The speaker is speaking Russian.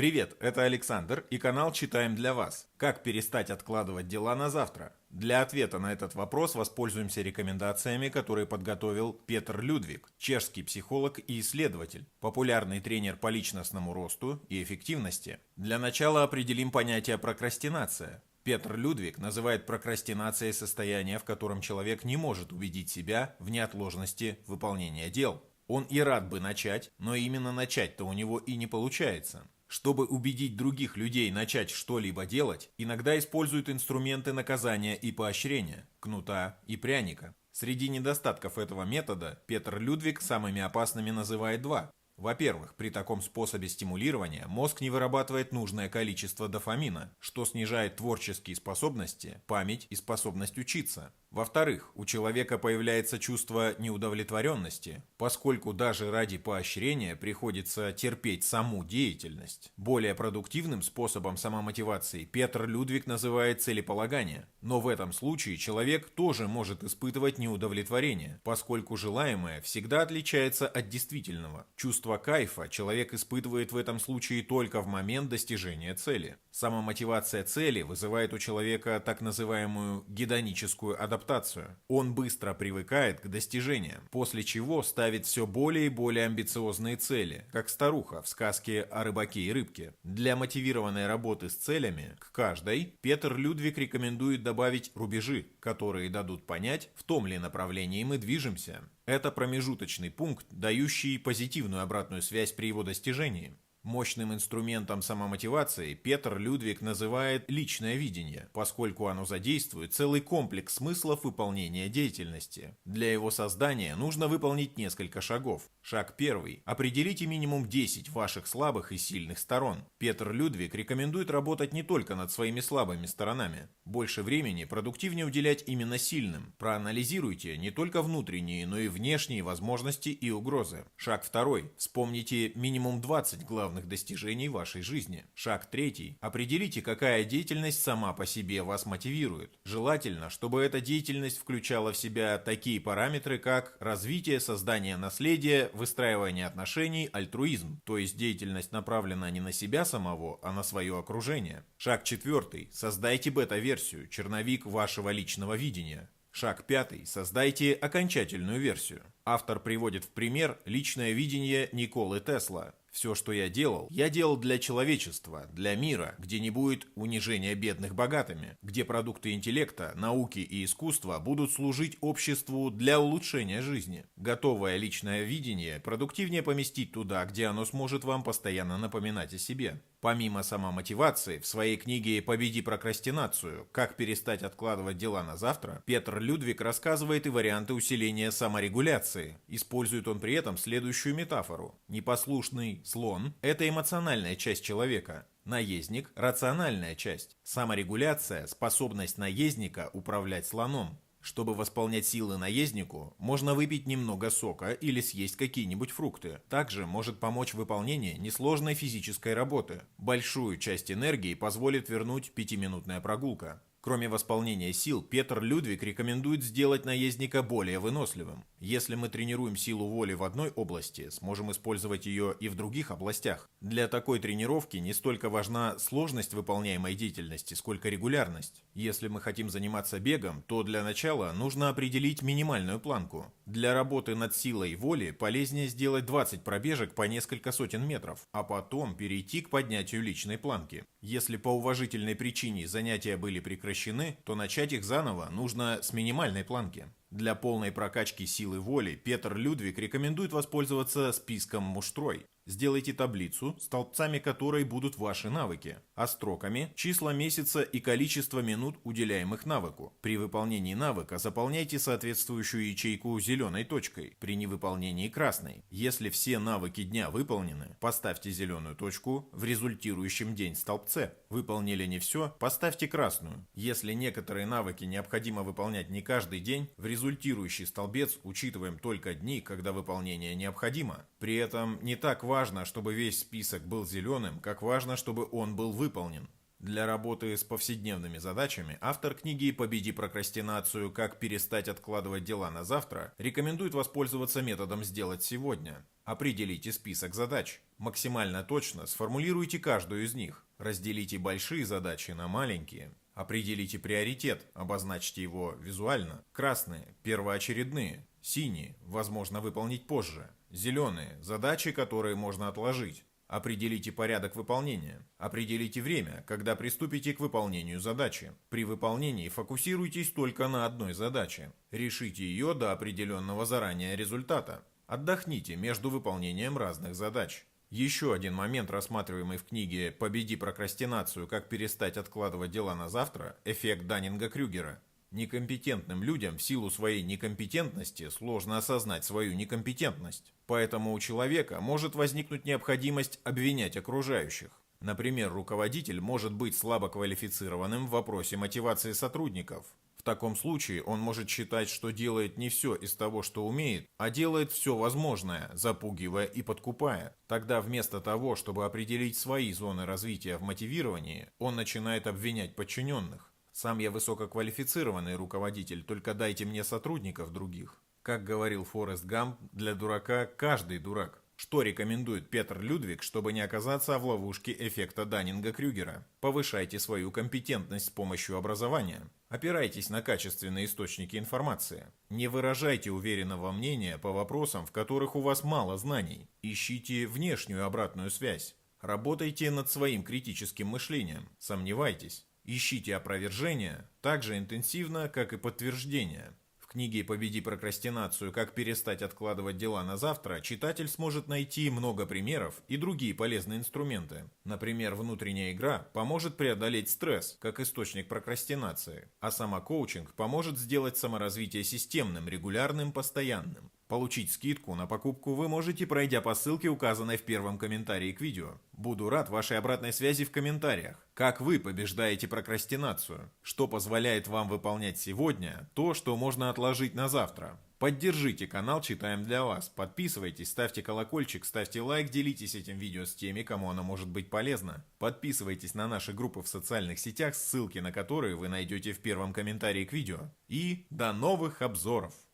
Привет, это Александр и канал «Читаем для вас». Как перестать откладывать дела на завтра? Для ответа на этот вопрос воспользуемся рекомендациями, которые подготовил Петр Людвиг, чешский психолог и исследователь, популярный тренер по личностному росту и эффективности. Для начала определим понятие прокрастинация. Петр Людвиг называет прокрастинацией состояние, в котором человек не может убедить себя в неотложности выполнения дел. Он и рад бы начать, но именно начать-то у него и не получается. Чтобы убедить других людей начать что-либо делать, иногда используют инструменты наказания и поощрения, кнута и пряника. Среди недостатков этого метода Петр Людвиг самыми опасными называет два. Во-первых, при таком способе стимулирования мозг не вырабатывает нужное количество дофамина, что снижает творческие способности, память и способность учиться. Во-вторых, у человека появляется чувство неудовлетворенности, поскольку даже ради поощрения приходится терпеть саму деятельность. Более продуктивным способом самомотивации Петр Людвиг называет целеполагание. Но в этом случае человек тоже может испытывать неудовлетворение, поскольку желаемое всегда отличается от действительного. Чувство кайфа человек испытывает в этом случае только в момент достижения цели. Самомотивация цели вызывает у человека так называемую гедоническую адаптацию. Он быстро привыкает к достижениям, после чего ставит все более и более амбициозные цели, как старуха в сказке о рыбаке и рыбке. Для мотивированной работы с целями, к каждой, Петр Людвиг рекомендует добавить рубежи, которые дадут понять, в том ли направлении мы движемся. Это промежуточный пункт, дающий позитивную обратную связь при его достижении. Мощным инструментом самомотивации Петр Людвиг называет личное видение, поскольку оно задействует целый комплекс смыслов выполнения деятельности. Для его создания нужно выполнить несколько шагов. Шаг первый. Определите минимум 10 ваших слабых и сильных сторон. Петр Людвиг рекомендует работать не только над своими слабыми сторонами. Больше времени продуктивнее уделять именно сильным. Проанализируйте не только внутренние, но и внешние возможности и угрозы. Шаг второй. Вспомните минимум 20 главных достижений вашей жизни. Шаг третий. Определите, какая деятельность сама по себе вас мотивирует. Желательно, чтобы эта деятельность включала в себя такие параметры, как развитие, создание наследия, выстраивание отношений, альтруизм, то есть деятельность направлена не на себя самого, а на свое окружение. Шаг четвертый. Создайте бета-версию, черновик вашего личного видения. Шаг пятый. Создайте окончательную версию. Автор приводит в пример личное видение Николы Тесла. Все, что я делал для человечества, для мира, где не будет унижения бедных богатыми, где продукты интеллекта, науки и искусства будут служить обществу для улучшения жизни. Готовое личное видение продуктивнее поместить туда, где оно сможет вам постоянно напоминать о себе. Помимо самомотивации, в своей книге «Победи прокрастинацию. Как перестать откладывать дела на завтра» Петр Людвиг рассказывает и варианты усиления саморегуляции. Использует он при этом следующую метафору. Непослушный слон – это эмоциональная часть человека. Наездник – рациональная часть. Саморегуляция – способность наездника управлять слоном. Чтобы восполнять силы наезднику, можно выпить немного сока или съесть какие-нибудь фрукты. Также может помочь выполнение несложной физической работы. Большую часть энергии позволит вернуть 5-минутная прогулка. Кроме восполнения сил, Петр Людвиг рекомендует сделать наездника более выносливым. Если мы тренируем силу воли в одной области, сможем использовать ее и в других областях. Для такой тренировки не столько важна сложность выполняемой деятельности, сколько регулярность. Если мы хотим заниматься бегом, то для начала нужно определить минимальную планку. Для работы над силой воли полезнее сделать 20 пробежек по несколько сотен метров, а потом перейти к поднятию личной планки. Если по уважительной причине занятия были прекращены, то начать их заново нужно с минимальной планки. Для полной прокачки силы воли Петр Людвиг рекомендует воспользоваться списком муштрой. Сделайте таблицу, столбцами которой будут ваши навыки, а строками – числа месяца и количество минут, уделяемых навыку. При выполнении навыка заполняйте соответствующую ячейку зеленой точкой, при невыполнении – красной. Если все навыки дня выполнены, поставьте зеленую точку в результирующем день столбце. Выполнили не все – поставьте красную. Если некоторые навыки необходимо выполнять не каждый день, в результирующий столбец учитываем только дни, когда выполнение необходимо. При этом не так важно, чтобы весь список был зеленым, как важно, чтобы он был выполнен. Для работы с повседневными задачами автор книги «Победи прокрастинацию. Как перестать откладывать дела на завтра» рекомендует воспользоваться методом «сделать сегодня». Определите список задач. Максимально точно сформулируйте каждую из них. Разделите большие задачи на маленькие. Определите приоритет, обозначьте его визуально. Красные – первоочередные, синие – возможно выполнить позже, зеленые – задачи, которые можно отложить. Определите порядок выполнения. Определите время, когда приступите к выполнению задачи. При выполнении фокусируйтесь только на одной задаче. Решите ее до определенного заранее результата. Отдохните между выполнением разных задач. Еще один момент, рассматриваемый в книге «Победи прокрастинацию. Как перестать откладывать дела на завтра» – эффект Даннинга-Крюгера. Некомпетентным людям в силу своей некомпетентности сложно осознать свою некомпетентность. Поэтому у человека может возникнуть необходимость обвинять окружающих. Например, руководитель может быть слабоквалифицированным в вопросе мотивации сотрудников. В таком случае он может считать, что делает не все из того, что умеет, а делает все возможное, запугивая и подкупая. Тогда вместо того, чтобы определить свои зоны развития в мотивировании, он начинает обвинять подчиненных. Сам я высококвалифицированный руководитель, только дайте мне сотрудников других. Как говорил Форест Гамп, для дурака каждый дурак. Что рекомендует Петр Людвиг, чтобы не оказаться в ловушке эффекта Даннинга-Крюгера? Повышайте свою компетентность с помощью образования. Опирайтесь на качественные источники информации. Не выражайте уверенного мнения по вопросам, в которых у вас мало знаний. Ищите внешнюю обратную связь. Работайте над своим критическим мышлением. Сомневайтесь. Ищите опровержения так же интенсивно, как и подтверждения. В книге «Победи прокрастинацию. Как перестать откладывать дела на завтра» читатель сможет найти много примеров и другие полезные инструменты. Например, внутренняя игра поможет преодолеть стресс, как источник прокрастинации, а самокоучинг поможет сделать саморазвитие системным, регулярным, постоянным. Получить скидку на покупку вы можете, пройдя по ссылке, указанной в первом комментарии к видео. Буду рад вашей обратной связи в комментариях. Как вы побеждаете прокрастинацию? Что позволяет вам выполнять сегодня то, что можно отложить на завтра? Поддержите канал «Читаем для вас». Подписывайтесь, ставьте колокольчик, ставьте лайк, делитесь этим видео с теми, кому оно может быть полезно. Подписывайтесь на наши группы в социальных сетях, ссылки на которые вы найдете в первом комментарии к видео. И до новых обзоров!